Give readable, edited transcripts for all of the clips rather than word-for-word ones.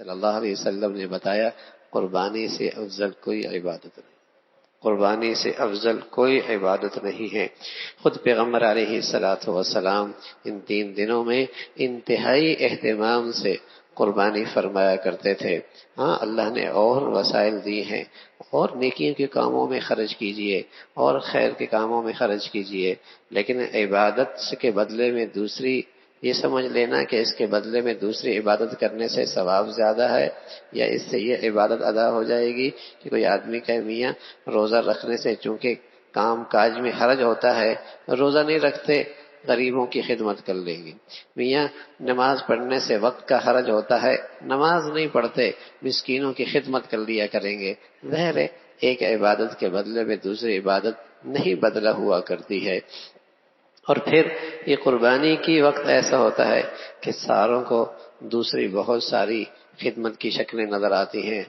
صلی اللہ علیہ وسلم نے بتایا قربانی سے افضل کوئی عبادت نہیں، قربانی سے افضل کوئی عبادت نہیں ہے۔ خود پیغمبر علیہ الصلوۃ والسلام ان 3 دنوں میں انتہائی اہتمام سے قربانی فرمایا کرتے تھے۔ ہاں اللہ نے اور وسائل دی ہیں، اور نیکیوں کے کاموں میں خرچ کیجئے اور خیر کے کاموں میں خرچ کیجئے، لیکن عبادت کے بدلے میں دوسری یہ سمجھ لینا کہ اس کے بدلے میں دوسری عبادت کرنے سے ثواب زیادہ ہے، یا اس سے یہ عبادت ادا ہو جائے گی کہ کوئی آدمی کہ میاں روزہ رکھنے سے چونکہ کام کاج میں حرج ہوتا ہے روزہ نہیں رکھتے، غریبوں کی خدمت کر لیں گے، میاں نماز پڑھنے سے وقت کا حرج ہوتا ہے نماز نہیں پڑھتے مسکینوں کی خدمت کر لیا کریں گے۔ ظاہر ہے ایک عبادت کے بدلے میں دوسری عبادت نہیں بدلا ہوا کرتی ہے۔ اور پھر یہ قربانی کی وقت ایسا ہوتا ہے کہ ساروں کو دوسری بہت ساری خدمت کی شکلیں نظر آتی ہیں،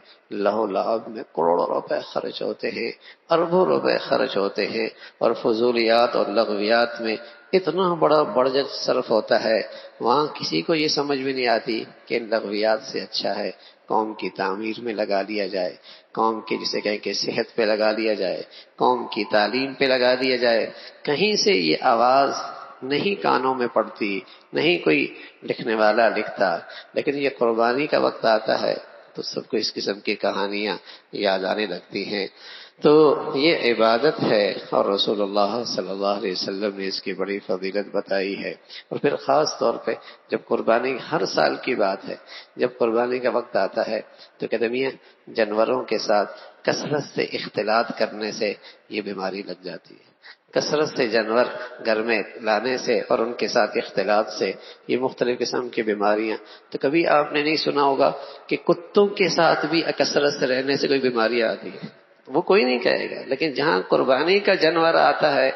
لہو لعب میں کروڑوں روپے خرچ ہوتے ہیں، اربوں روپے خرچ ہوتے ہیں، اور فضولیات اور لغویات میں اتنا بڑا بڑجٹ صرف ہوتا ہے، وہاں کسی کو یہ سمجھ بھی نہیں آتی کہ ان لغویات سے اچھا ہے قوم کی تعمیر میں لگا لیا جائے، قوم کی جسے کہیں کہ صحت پہ لگا لیا جائے، قوم کی تعلیم پہ لگا دیا جائے۔ کہیں سے یہ آواز نہیں کانوں میں پڑتی، نہیں کوئی لکھنے والا لکھتا، لیکن یہ قربانی کا وقت آتا ہے تو سب کو اس قسم کی کہانیاں یاد آنے لگتی ہیں۔ تو یہ عبادت ہے، اور رسول اللہ صلی اللہ علیہ وسلم نے اس کی بڑی فضیلت بتائی ہے۔ اور پھر خاص طور پہ جب قربانی ہر سال کی بات ہے، جب قربانی کا وقت آتا ہے تو کہتے ہیں جانوروں کے ساتھ کثرت سے اختلاط کرنے سے یہ بیماری لگ جاتی ہے، کثرت سے جانور گھر میں لانے سے اور ان کے ساتھ اختلاط سے یہ مختلف قسم کی بیماریاں۔ تو کبھی آپ نے نہیں سنا ہوگا کہ کتوں کے ساتھ بھی کثرت سے رہنے سے کوئی بیماریاں آتی ہے، وہ کوئی نہیں کہے گا، لیکن جہاں قربانی کا جانور آتا ہے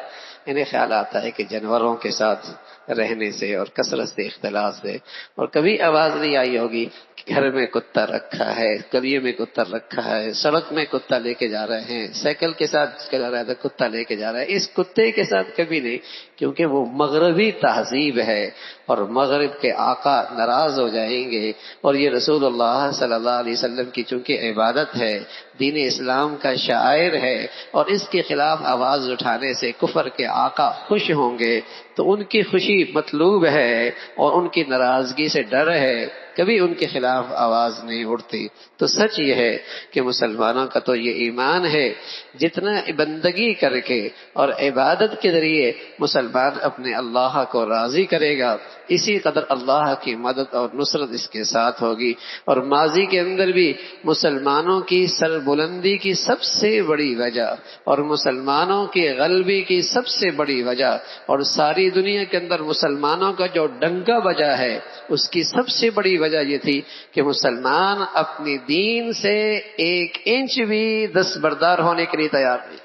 انہیں خیال آتا ہے کہ جانوروں کے ساتھ رہنے سے اور کثرت سے اختلاط سے۔ اور کبھی آواز نہیں آئی ہوگی کہ گھر میں کتا رکھا ہے، گلیے میں کتا رکھا ہے، سڑک میں کتا لے کے جا رہے ہیں، سائیکل کے ساتھ جا رہا ہے تو کتا لے کے جا رہا ہے، اس کتے کے ساتھ کبھی نہیں، کیونکہ وہ مغربی تہذیب ہے اور مغرب کے آقا ناراض ہو جائیں گے۔ اور یہ رسول اللہ صلی اللہ علیہ وسلم کی چونکہ عبادت ہے، دین اسلام کا شاعر ہے، اور اس کے خلاف آواز اٹھانے سے کفر کے آقا خوش ہوں گے، تو ان کی خوشی مطلوب ہے اور ان کی ناراضگی سے ڈر ہے، کبھی ان کے خلاف آواز نہیں اٹھتی۔ تو سچ یہ ہے کہ مسلمانوں کا تو یہ ایمان ہے، جتنا بندگی کر کے اور عبادت کے ذریعے مسلمان اپنے اللہ کو راضی کرے گا، اسی قدر اللہ کی مدد اور نصرت اس کے ساتھ ہوگی۔ اور ماضی کے اندر بھی مسلمانوں کی سربلندی کی سب سے بڑی وجہ اور مسلمانوں کی غلبی کی سب سے بڑی وجہ اور ساری دنیا کے اندر مسلمانوں کا جو ڈنکا بجا ہے اس کی سب سے بڑی وجہ یہ تھی کہ مسلمان اپنی دین سے 1 انچ بھی دستبردار ہونے کے لیے تیار نہیں،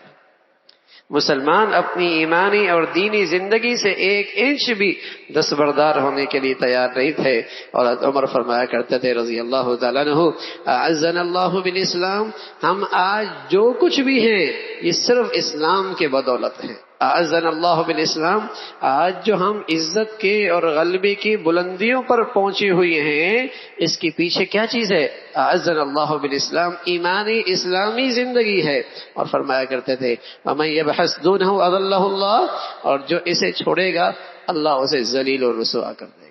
مسلمان اپنی ایمانی اور دینی زندگی سے 1 انچ بھی دستبردار ہونے کے لیے تیار نہیں تھے۔ اور عمر فرمایا کرتے تھے رضی اللہ تعالیٰ عنہ، اعزنا اللہ بالاسلام، ہم آج جو کچھ بھی ہیں یہ صرف اسلام کے بدولت ہے۔ اعزنا اللہ بالاسلام، آج جو ہم عزت کے اور غلبے کی بلندیوں پر پہنچے ہوئے ہیں اس کے پیچھے کیا چیز ہے؟ اعزنا اللہ بالاسلام، ایمانی اسلامی زندگی ہے۔ اور فرمایا کرتے تھے وَمَن يَبْحَثْ دُونَهُ أَضَلَّهُ اللَّهُ، اور جو اسے چھوڑے گا اللہ اسے ذلیل و رسوا کر دے گا۔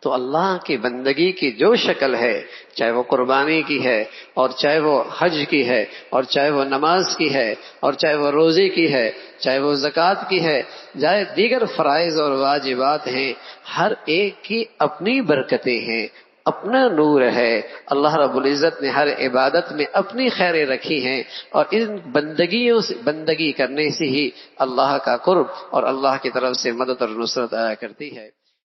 تو اللہ کی بندگی کی جو شکل ہے، چاہے وہ قربانی کی ہے اور چاہے وہ حج کی ہے اور چاہے وہ نماز کی ہے اور چاہے وہ روزے کی ہے، چاہے وہ زکوٰۃ کی ہے، چاہے دیگر فرائض اور واجبات ہیں، ہر ایک کی اپنی برکتیں ہیں، اپنا نور ہے۔ اللہ رب العزت نے ہر عبادت میں اپنی خیریں رکھی ہیں، اور ان بندگیوں سے بندگی کرنے سے ہی اللہ کا قرب اور اللہ کی طرف سے مدد اور نصرت آیا کرتی ہے۔